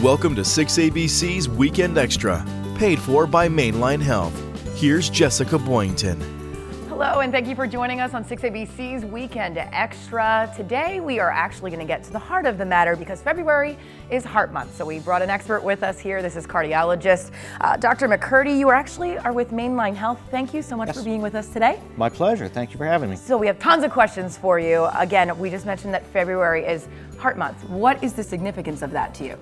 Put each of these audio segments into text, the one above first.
Welcome to 6ABC's Weekend Extra, paid for by Mainline Health. Here's Jessica Boynton. Hello, and thank you for joining us on 6ABC's Weekend Extra. Today, we are actually going to get to the heart of the matter because February is Heart Month. So we brought an expert with us here. This is cardiologist Dr. McCurdy. You are with Mainline Health. Thank you so much for being with us today. My pleasure. Thank you for having me. So we have tons of questions for you. Again, we just mentioned that February is Heart Month. What is the significance of that to you?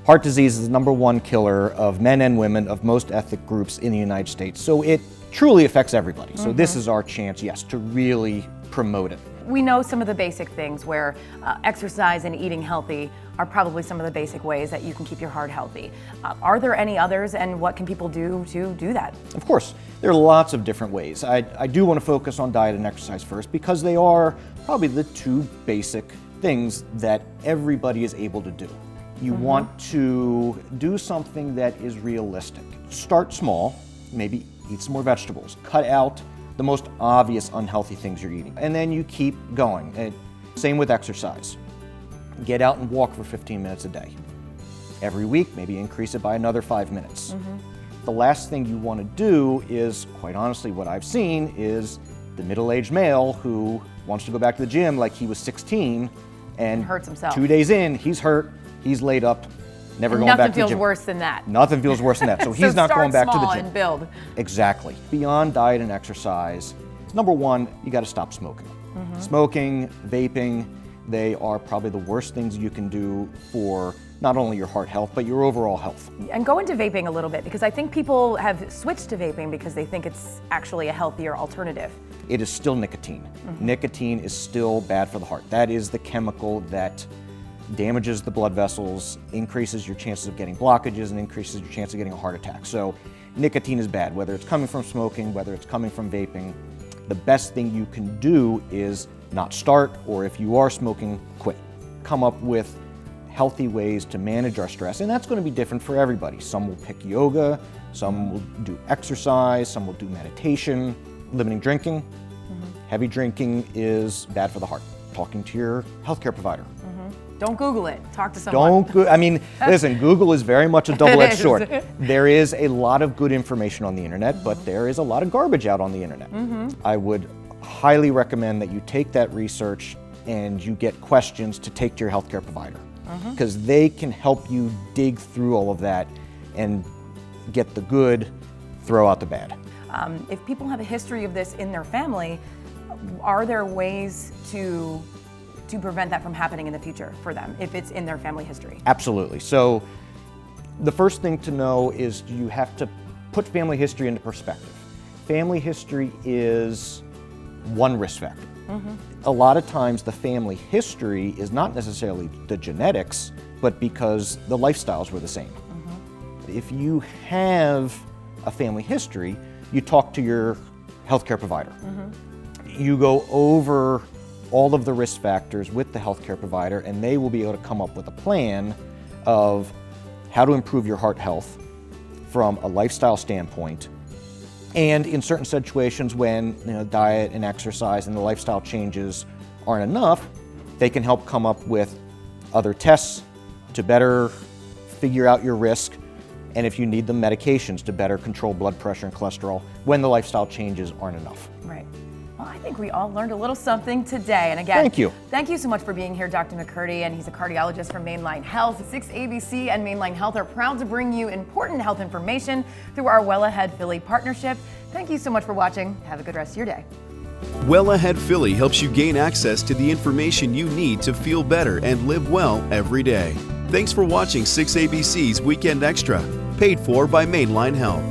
Heart disease is the #1 killer of men and women of most ethnic groups in the United States. So it truly affects everybody. So this is our chance, yes, to really promote it. We know some of the basic things where exercise and eating healthy are probably some of the basic ways that you can keep your heart healthy. Are there any others, and what can people do to do that? Of course, there are lots of different ways. I do want to focus on diet and exercise first because they are probably the two basic things that everybody is able to do. You want to do something that is realistic. Start small, maybe eat some more vegetables. Cut out the most obvious unhealthy things you're eating. And then you keep going. And same with exercise. Get out and walk for 15 minutes a day. Every week, maybe increase it by another 5 minutes. The last thing you want to do is, quite honestly, what I've seen is the middle-aged male who wants to go back to the gym like he was 16 and hurts himself. 2 days in, he's hurt, he's laid up, never going back to the gym. Nothing feels worse than that. Nothing feels worse than that. So he's not going back to the gym. And build. Exactly. Beyond diet and exercise, #1, you got to stop smoking. Smoking, vaping, they are probably the worst things you can do for not only your heart health, but your overall health. And go into vaping a little bit, because I think people have switched to vaping because they think it's actually a healthier alternative. It is still nicotine. Nicotine is still bad for the heart. That is the chemical that damages the blood vessels, increases your chances of getting blockages, and increases your chance of getting a heart attack. So nicotine is bad, whether it's coming from smoking, whether it's coming from vaping. The best thing you can do is not start, or if you are smoking, quit. Come up with healthy ways to manage our stress, and that's going to be different for everybody. Some will pick yoga, some will do exercise, some will do meditation. Limiting drinking. Heavy drinking is bad for the heart. Talking to your healthcare provider. Don't Google it. Talk to someone. Listen, Google is very much a double-edged sword. There is a lot of good information on the internet, but there is a lot of garbage out on the internet. I would highly recommend that you take that research and you get questions to take to your healthcare provider, because they can help you dig through all of that and get the good, throw out the bad. If people have a history of this in their family, are there ways to prevent that from happening in the future for them if it's in their family history? Absolutely. So the first thing to know is you have to put family history into perspective. Family history is one risk factor. A lot of times the family history is not necessarily the genetics, but because the lifestyles were the same. If you have a family history, you talk to your healthcare provider. You go over all of the risk factors with the healthcare provider, and they will be able to come up with a plan of how to improve your heart health from a lifestyle standpoint. And in certain situations when diet and exercise and the lifestyle changes aren't enough, they can help come up with other tests to better figure out your risk, and if you need the medications to better control blood pressure and cholesterol when the lifestyle changes aren't enough. Right. Well, I think we all learned a little something today. And again, thank you so much for being here, Dr. McCurdy, and he's a cardiologist from Mainline Health. 6ABC and Mainline Health are proud to bring you important health information through our Well Ahead Philly partnership. Thank you so much for watching. Have a good rest of your day. Well Ahead Philly helps you gain access to the information you need to feel better and live well every day. Thanks for watching 6ABC's Weekend Extra, paid for by Mainline Health.